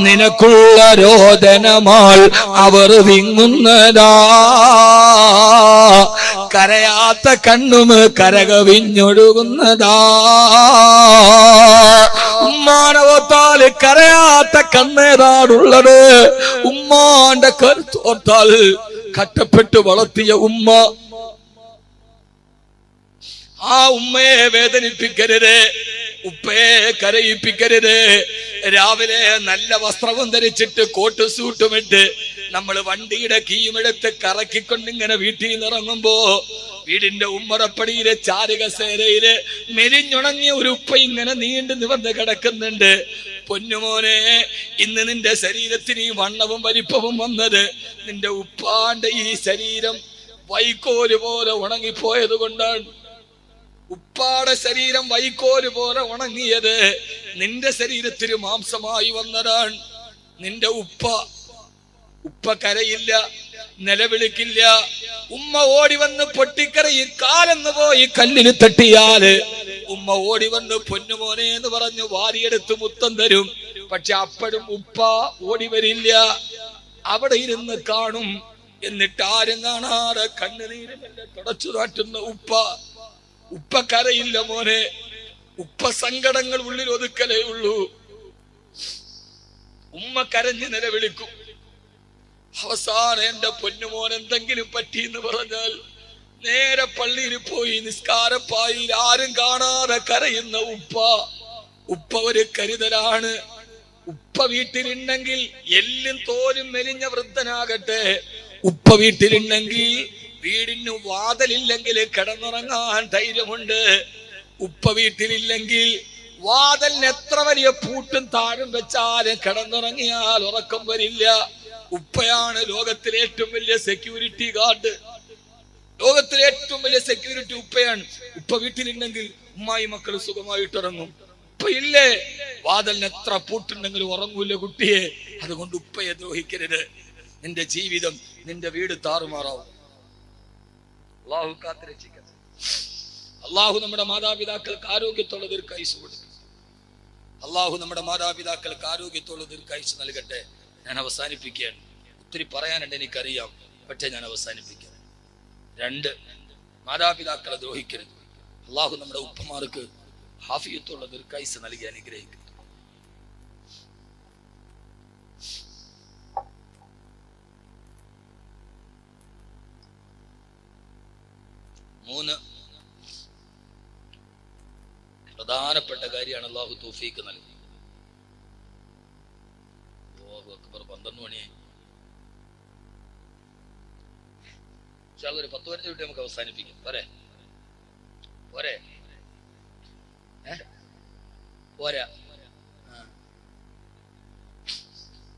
നിനക്കുള്ള രോദനമാൾ അവർ വിങ്ങുന്നതാ. കരയാത്ത കണ്ണും കരകവിഞ്ഞൊഴുകുന്നതാ. ഉമ്മാനവത്താൽ കരയാത്ത കണ്ണേതാണുള്ളത്? ഉമ്മാന്റെ കരുത്തോർത്താൽ കഷ്ടപ്പെട്ട് വളർത്തിയ ഉമ്മ. ആ ഉമ്മയെ വേദനിപ്പിക്കരുത്, ഉപ്പയെ കരയിപ്പിക്കരുത്. രാവിലെ നല്ല വസ്ത്രവും ധരിച്ചിട്ട് കോട്ട് സൂട്ടും ഇട്ട് നമ്മൾ വണ്ടിയുടെ കീയുമെടുത്ത് കറക്കിക്കൊണ്ടിങ്ങനെ വീട്ടിൽ നിന്ന് ഇറങ്ങുമ്പോ വീടിന്റെ ഉമ്മറപ്പടിയിലെ ചാരുകസേരയില് മെലിഞ്ഞുണങ്ങിയ ഒരു ഉപ്പ ഇങ്ങനെ നീണ്ടു നിവർന്ന് കിടക്കുന്നുണ്ട്. പൊന്നുമോനെ, ഇന്ന് നിന്റെ ശരീരത്തിന് ഈ വണ്ണവും വലിപ്പവും വന്നത് നിന്റെ ഉപ്പാന്റെ ഈ ശരീരം വൈക്കോല് പോലെ ഉണങ്ങിപ്പോയത് കൊണ്ടാണ്. ഉപ്പാടെ ശരീരം വൈക്കോല് പോലെ ഉണങ്ങിയത് നിന്റെ ശരീരത്തിന് മാംസമായി വന്നതാണ്. നിന്റെ ഉപ്പ കരയില്ല, നിലവിളിക്കില്ല. ഉമ്മ ഓടി വന്ന് പൊട്ടിക്കരയും. കാലെന്ന് പോയി കല്ലിൽ തട്ടിയാല് ഉമ്മ ഓടി വന്ന് പൊന്നുമോനെ എന്ന് പറഞ്ഞു വാരിയെടുത്ത് മുത്തം തരും. പക്ഷെ അപ്പോഴും ഉപ്പ ഓടി വരില്ല, അവിടെ ഇരുന്ന് കാണും. എന്നിട്ട് ആരും കാണാതെ കണ്ണുനീരിനെ തുടച്ചു നാട്ടുന്ന ഉപ്പ കരയില്ല മോനെ. ഉപ്പ സങ്കടങ്ങൾ ഉള്ളിൽ ഒതുക്കലേ ഉള്ളൂ. ഉമ്മ കരഞ്ഞ് നിലവിളിക്കും. അവസാനം എന്റെ പൊന്നുമോൻ എന്തെങ്കിലും പറ്റിയെന്ന് പറഞ്ഞാൽ നേരെ പള്ളിയിൽ പോയി നിസ്കാരപ്പായിൽ ആരും കാണാതെ കരയുന്ന ഉപ്പ ഒരു കരുതലാണ്. ഉപ്പ വീട്ടിലുണ്ടെങ്കിൽ എല്ലും തോലും മെലിഞ്ഞ വൃദ്ധനാകട്ടെ, ഉപ്പ വീട്ടിലുണ്ടെങ്കിൽ വീടിന് വാതിലില്ലെങ്കിൽ കിടന്നുറങ്ങാൻ ധൈര്യമുണ്ട്. ഉപ്പ വീട്ടിലില്ലെങ്കിൽ വാതിലിന് എത്ര വലിയ പൂട്ടും താഴും വെച്ചാലും കിടന്നുറങ്ങിയാൽ ഉറക്കം വരില്ല. ഉപ്പയാണ് ലോകത്തിലെ ഏറ്റവും വലിയ സെക്യൂരിറ്റി ഗാർഡ്. ലോകത്തിലെ ഏറ്റവും വലിയ സെക്യൂരിറ്റി ഉപ്പയാണ്. ഉപ്പ വീട്ടിലുണ്ടെങ്കിൽ ഉമ്മായി മക്കൾ സുഖമായിട്ട് ഉറങ്ങും. ഉപ്പ ഇല്ലേ, വാതിലിന് എത്ര പൂട്ടുണ്ടെങ്കിലും ഉറങ്ങൂല കുട്ടിയെ. അതുകൊണ്ട് ഉപ്പയെ ദ്രോഹിക്കരുത്. നിന്റെ ജീവിതം, നിന്റെ വീട് താറുമാറാവും. അള്ളാഹു കാത്തുരക്ഷിക്കട്ടെ. അള്ളാഹു നമ്മുടെ മാതാപിതാക്കൾക്ക് ആരോഗ്യത്തോടെ ദീർഘായുസ്സ് കൊടുക്കും. അള്ളാഹു നമ്മുടെ മാതാപിതാക്കൾക്ക് ആരോഗ്യത്തോടെ ദീർഘായുസ്സ് നൽകട്ടെ. ഞാൻ അവസാനിപ്പിക്കുകയാണ്. ഒത്തിരി പറയാനുണ്ട് എനിക്കറിയാം, പക്ഷെ ഞാൻ അവസാനിപ്പിക്കാം. 2, മാതാപിതാക്കളെ ദ്രോഹിക്കരുത്. അള്ളാഹു നമ്മുടെ ഉപ്പമാർക്ക് ഹാഫിയത്തുള്ള ദീർഘായുസ്സ് നൽകി അനുഗ്രഹിക്കട്ടെ. 3 പ്രധാനപ്പെട്ട കാര്യമാണ് അള്ളാഹു തൗഫീഖ് നൽകി. അല്ലാഹു അക്ബർ. 12 മണിയായി. ഒരു 10 മിനിറ്റ് നമുക്ക് അവസാനിപ്പിക്കാം. പോരെ?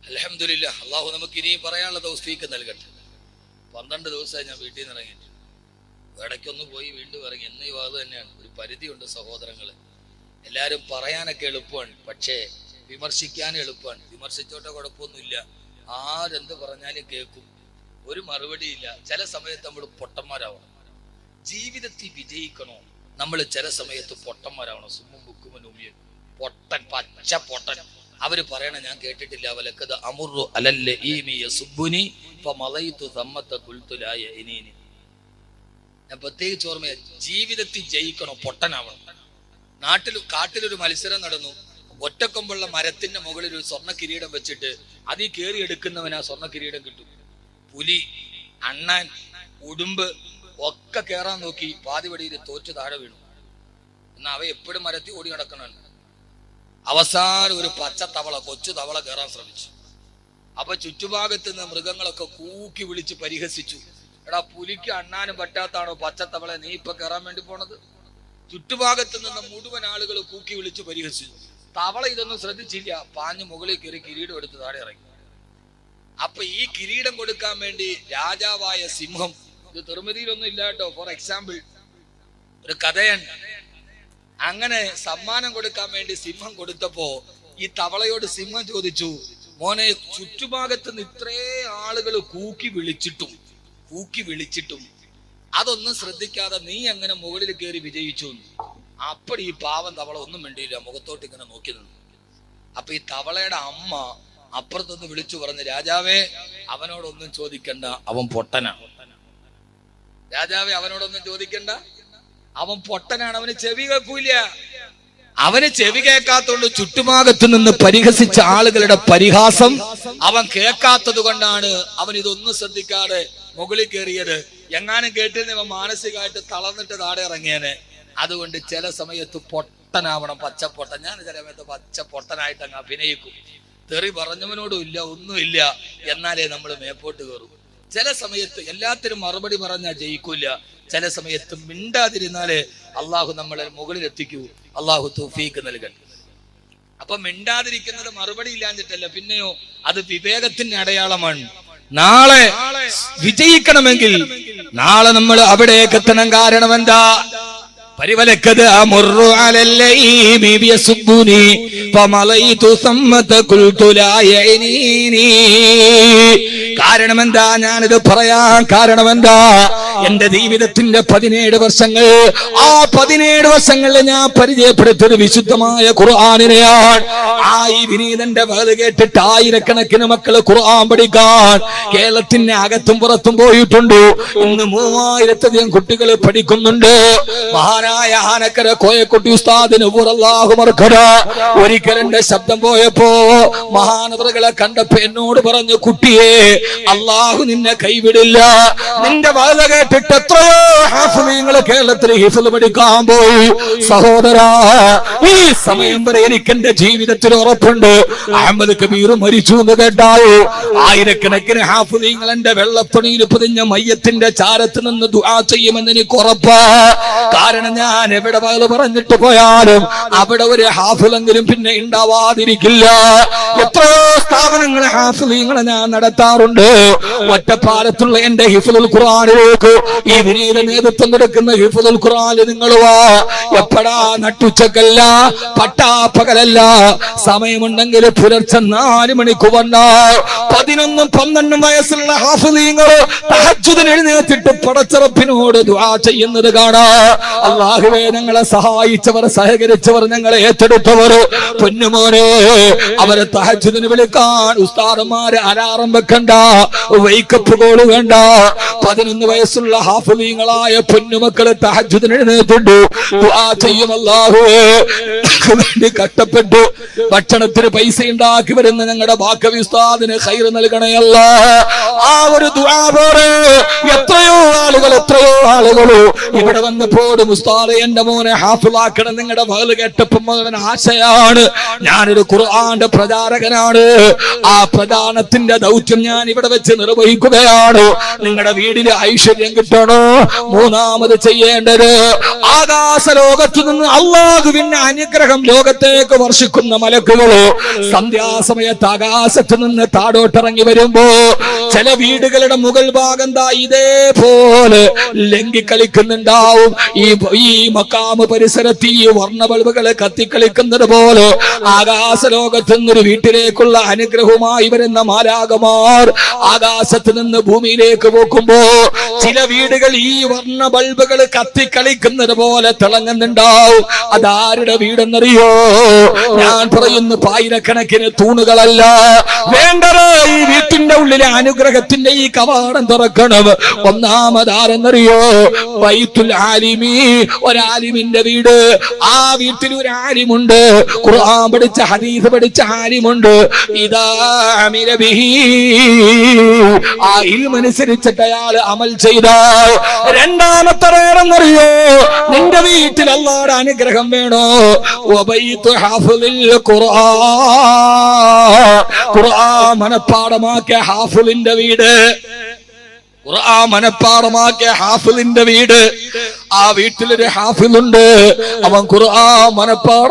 അൽഹംദുലില്ലാഹ്. അള്ളാഹു നമുക്ക് ഇനിയും പറയാനുള്ള തൗഫീഖ് നൽകട്ടെ. 12 ദിവസമായി ഞാൻ വീട്ടിൽ നിന്ന് ഇറങ്ങിയിട്ട്. ഇടയ്ക്കൊന്ന് പോയി വീണ്ടും ഇറങ്ങി. എന്ന് ഈ വാദം തന്നെയാണ്. ഒരു പരിധിയുണ്ട് സഹോദരങ്ങളെ. എല്ലാരും പറയാനൊക്കെ എളുപ്പമാണ്, പക്ഷേ വിമർശിക്കാൻ എളുപ്പമാണ്. വിമർശിച്ചോട്ടെ, കുഴപ്പമൊന്നുമില്ല. ആരെന്ത് പറഞ്ഞാലും കേൾക്കും, ഒരു മറുപടിയില്ല. ചില സമയത്ത് നമ്മൾ പൊട്ടന്മാരാവണം. ജീവിതത്തിൽ വിജയിക്കണോ, നമ്മൾ ചില സമയത്ത് പൊട്ടന്മാരാവണം. സുമ്മും ബുക്കുമൻ ഉമിയൻ പൊട്ടൻ, പച്ച പൊട്ടൻ. അവര് പറയണ ഞാൻ കേട്ടിട്ടില്ല. അവലക്കത് അമുറു അലല്ല ഈമിയ സുബ്ബുനി ഫമളൈതു സമ്മത ഖുൽതുലായ ഇനീനി. ഞാൻ പ്രത്യേകിച്ച് ഓർമ്മ, ജീവിതത്തിൽ ജയിക്കണോ, പൊട്ടനാവണം. കാട്ടിലൊരു മത്സരം നടന്നു. ഒറ്റക്കൊമ്പുള്ള മരത്തിന്റെ മുകളിൽ ഒരു സ്വർണ്ണ കിരീടം വെച്ചിട്ട് അതിൽ കയറി എടുക്കുന്നവന് ആ സ്വർണ്ണ കിരീടം കിട്ടും. പുലി, അണ്ണാൻ, ഉടുമ്പ് ഒക്കെ കയറാൻ നോക്കി. പാതിവടിയിൽ തോറ്റ് താഴെ വീണു. എന്നാ അവ എപ്പോഴും മരത്തിൽ ഓടി നടക്കണം. അവസാനം ഒരു പച്ച തവള, കൊച്ചു തവള കയറാൻ ശ്രമിച്ചു. അപ്പൊ ചുറ്റുഭാഗത്ത് നിന്ന് മൃഗങ്ങളൊക്കെ കൂക്കി വിളിച്ച് പരിഹസിച്ചു. എടാ, പുലിക്ക് അണ്ണാനും പറ്റാത്താണോ പച്ചത്തവളെ നീ ഇപ്പൊ കയറാൻ വേണ്ടി പോണത്? ചുറ്റുഭാഗത്ത് നിന്ന് മുഴുവൻ ആളുകൾ കൂക്കി വിളിച്ച് പരിഹസിച്ചു. തവള ഇതൊന്നും ശ്രദ്ധിച്ചില്ല. പാഞ്ഞു മുകളിൽ കയറി കിരീടം എടുത്ത് താഴെ ഇറങ്ങി. അപ്പൊ ഈ കിരീടം കൊടുക്കാൻ വേണ്ടി രാജാവായ സിംഹം, ഇത് തെറുമതിയിലൊന്നും ഇല്ല കേട്ടോ, ഫോർ എക്സാമ്പിൾ ഒരു കഥയാണ്. അങ്ങനെ സമ്മാനം കൊടുക്കാൻ വേണ്ടി സിംഹം കൊടുത്തപ്പോ ഈ തവളയോട് സിംഹം ചോദിച്ചു, മോനെ, ചുറ്റുഭാഗത്ത് നിന്ന് ഇത്രേ ആളുകൾ കൂക്കി വിളിച്ചിട്ടും അതൊന്നും ശ്രദ്ധിക്കാതെ നീ അങ്ങനെ മുകളിൽ കയറി വിജയിച്ചു. അപ്പോൾ ഈ പാവം തവള ഒന്നും വേണ്ടിയില്ല, മുഖത്തോട്ട് ഇങ്ങനെ നോക്കി നിന്നു. അപ്പൊ ഈ തവളയുടെ അമ്മ അപ്പുറത്തൊന്ന് വിളിച്ചു പറഞ്ഞു, രാജാവേ അവനോടൊന്നും ചോദിക്കണ്ട, അവൻ പൊട്ടനാണ്. രാജാവേ അവനോടൊന്നും ചോദിക്കണ്ട, അവൻ പൊട്ടനാണ്, അവന് ചെവി കേൾക്കൂല. അവന് ചെവി കേൾക്കാത്തോണ്ട് ചുറ്റുഭാഗത്തു നിന്ന് പരിഹസിച്ച ആളുകളുടെ പരിഹാസം അവൻ കേൾക്കാത്തത് കൊണ്ടാണ് അവൻ ഇതൊന്നും ശ്രദ്ധിക്കാതെ മുകളിൽ കയറിയത്. എങ്ങാനും കേട്ടിരുന്ന അവൻ മാനസികമായിട്ട് തളർന്നിട്ട് താഴെ ഇറങ്ങിയേനെ. അതുകൊണ്ട് ചില സമയത്ത് പൊട്ടനാവണം, പച്ചപ്പൊട്ടൻ. ഞാൻ ചില സമയത്ത് പച്ചപ്പൊട്ടനായിട്ട് അങ്ങ് അഭിനയിക്കും. തെറി പറഞ്ഞവനോടും ഇല്ല, ഒന്നുമില്ല, എന്നാലേ നമ്മൾ മേപ്പോട്ട് കയറും. ചില സമയത്ത് എല്ലാത്തിനും മറുപടി പറഞ്ഞാൽ ജയിക്കൂല. ചില സമയത്ത് മിണ്ടാതിരുന്നാലേ അള്ളാഹു നമ്മളെ മുകളിലെത്തിക്കൂ. അള്ളാഹു തൗഫീഖ് നൽകട്ടെ. അപ്പൊ മിണ്ടാതിരിക്കുന്നത് മറുപടി ഇല്ലാഞ്ഞിട്ടല്ല, പിന്നെയോ അത് വിവേകത്തിന്റെ അടയാളമാണ്. നാളെ വിജയിക്കണമെങ്കിൽ നാളെ നമ്മൾ അവിടേക്ക് എത്തണം. കാരണം എന്താ? പരിവലക്കത് അമുറു അലല്ലൈമി ബിയസുബ്ബുനി ഫമലൈതു സമ്മത ഖുൽതു ലാ യഅനീനി. കാരണം എന്താ ഞാനിത് പറയാൻ കാരണം എന്താ? എന്റെ ജീവിതത്തിന്റെ 17 വർഷങ്ങൾ, ആ 17 വർഷങ്ങളിൽ ഞാൻ പരിചയപ്പെടുത്തിയത് വിശുദ്ധമായ ഖുർആനിനെയാണ്. ആ ഈ വിനീതന്റെ വേദ കേട്ടിട്ട് ആയിരക്കണക്കിന് മക്കള് ഖുർആൻ പഠിക്കാൻ കേരളത്തിന്റെ അകത്തും പുറത്തും പോയിട്ടുണ്ട്. ഇന്ന് 3000-ലധികം കുട്ടികൾ പഠിക്കുന്നുണ്ട്. മഹാനായ ആനക്കര കോയക്കുട്ടി ഉസ്താദിന് ഒരിക്കൽ എന്റെ ശബ്ദം പോയപ്പോ മഹാനവറുകളെ കണ്ടപ്പോ എന്നോട് പറഞ്ഞു, കുട്ടിയെ അള്ളാഹു നിന്നെ കൈവിടില്ല. നിന്റെ വാദ കേട്ടിട്ട് എത്രയോ ഹാഫിളീങ്ങള് കേരളത്തിൽ ഹിഫ്ള് പഠിക്കാൻ പോയി. സഹോദരാ, ഈ സമയം വരെ എനിക്ക് എന്റെ ജീവിതത്തിൽ ഉറപ്പുണ്ട്, അഹമ്മദ് കബീർ മരിച്ചു എന്ന് കേട്ടായോ ആയിരക്കണക്കിന് ഹാഫിളീങ്ങൾ എന്റെ വെള്ളത്തുണിയിൽ പൊതിഞ്ഞ മയ്യത്തിന്റെ ചാരത്ത് നിന്ന് ദുആ ചെയ്യുമെന്ന് എനിക്ക് ഉറപ്പാ. കാരണം ഞാൻ എവിടെ വാദ പറഞ്ഞിട്ട് പോയാലും അവിടെ ഒരു ഹാഫിളെങ്കിലും പിന്നെ ഉണ്ടാവാതിരിക്കില്ല. എത്രയോ സ്ഥാപനങ്ങളെ ഹാഫിളീങ്ങളെ ഞാൻ നടത്താറുണ്ട്. ഒറ്റപ്പാലത്തുള്ള എന്റെ ഹിഫ്ളുൽ ഖുർആനിലേക്ക് ഈ വിനീത നേതൃത്വം കൊടുക്കുന്ന ഹിഫ്ളുൽ ഖുർആനിൽ നിങ്ങൾ വാ. എപ്പോഴാ? നട്ടുച്ചക്കല്ല, പട്ടാപ്പകലല്ല, സമയമുണ്ടെങ്കിൽ പുലർച്ചെ 4 മണിക്ക് വന്നാൽ 11-12 വയസ്സുള്ള ഹാഫിളീങ്ങൾ തഹജ്ജുദിന് എഴുന്നേറ്റിട്ട് പടച്ചറപ്പിനോട് ദുആ ചെയ്യുന്നത് കാണാം. അല്ലാഹുവേ, ഞങ്ങളെ സഹായിച്ചവർ, സഹകരിച്ചവർ, ഞങ്ങളെ ഏറ്റെടുത്തവർ, പൊന്നുമോനെ, അവരെ തഹജ്ജുദിന് വിളിക്കാൻ ഉസ്താദന്മാരെ അലാറം വെക്കണ്ട, വൈക്കപ്പ് കോള് വേണ്ട. 11 വയസ്സുള്ള ഹാഫിളീങ്ങളായ പൊന്നുമക്കളെ തഹജ്ജുദിന് എഴുന്നേറ്റുണ്ട് ദുആ ചെയ്യും. അല്ലാഹുവേ, വേണ്ടി കഷ്ടപ്പെട്ടു ഭക്ഷണത്തിന് പൈസ ഉണ്ടാക്കി വരുന്ന ഞങ്ങളുടെ ബാക്കവി ഉസ്താദിന് ഖൈർ നൽകണേ അല്ലാഹ്. ആ ഒരു ദുആ പോലെ എത്രയോ ആളുകൾ ഇവിടെ വന്നപ്പോഴും ഉസ്താദെ എന്റെ മോനെ ഹാഫിളാക്കണം, നിങ്ങളുടെ മകള് കേട്ടപ്പം അവൻ ആശയാണ്. ഞാനൊരു ഖുർആന്റെ പ്രചാരകനാണ്. ആ പ്രധാനത്തിന്റെ ദൗത്യം ഞാൻ ഇവിടെ വെച്ച് നിർവഹിക്കുകയാണ്. നിങ്ങളുടെ വീടിന് ഐശ്വര്യം കിട്ടണോ? മൂന്നാമത് ചെയ്യേണ്ടത്, ആകാശ ലോകത്തു നിന്ന് അല്ലാഹുവിന്റെ അനുഗ്രഹം ലോകത്തേക്ക് വർഷിക്കുന്ന മലക്കുകളോ സന്ധ്യാസമയത്ത് ആകാശത്ത് നിന്ന് താഴോട്ടിറങ്ങി വരുമ്പോ ചില വീടുകളുടെ മുകൾ ഭാഗം ഇതേപോലെ ലംഘിക്കളിക്കുന്നുണ്ടാവും. ഈ മക്കാമ് പരിസരത്ത് ഈ വർണ്ണ ബൾബുകളെ കത്തിക്കളിക്കുന്നത് പോലെ ആകാശ ലോകത്ത് നിന്നൊരു വീട്ടിലേക്കുള്ള അനുഗ്രഹവുമായി വരുന്ന മാലാകമാർ ആകാശത്ത് നിന്ന് ഭൂമിയിലേക്ക് പോക്കുമ്പോ ചില വീടുകൾ ഈ വർണ്ണ ബൾബുകൾ കത്തിക്കളിക്കുന്നത് പോലെ തിളങ്ങുന്നുണ്ടാവും. അതാരുടെ വീടെന്നറിയോ? ഞാൻ പറയുന്നു, ആയിരക്കണക്കിന് തൂണുകളല്ല വേണ്ടത്. ഈ വീട്ടിന്റെ ഉള്ളിലെ അനുഗ്രഹത്തിന്റെ ഈ കവാടം തുറക്കണം. ഒന്നാമതാരെന്നറിയോ? ബൈത്തുൽ ആലിമി, ഒരാലിമിന്റെ വീട്. ആ വീട്ടിൽ ഒരു ആലിമുണ്ട്, ഖുർആൻ പഠിച്ച ഹദീസ് പഠിച്ച ആലിമുണ്ട്. ഇദാ അമില ബിഹി, ആ ഇൽമനുസരിച്ചിട്ട് അയാൾ അമൽ ചെയ്താൽ. രണ്ടാമത്തെ വേറെന്നറിയോ? നിന്റെ വീട്ടിൽ അല്ലാഹുവിന്റെ അനുഗ്രഹം വേണോ? വബൈതു ഹാഫിളിൽ ഖുർആൻ മനപ്പാഠമാക്കിയ ഹാഫിളിന്റെ വീട്. ഖുർആൻ മനപ്പാഠമാക്കിയ ഹാഫിളിന്റെ വീട്. ആ വീട്ടിലൊരു ഹാഫിളുണ്ട്, അവൻ ഖുർആൻ മനപ്പാഠം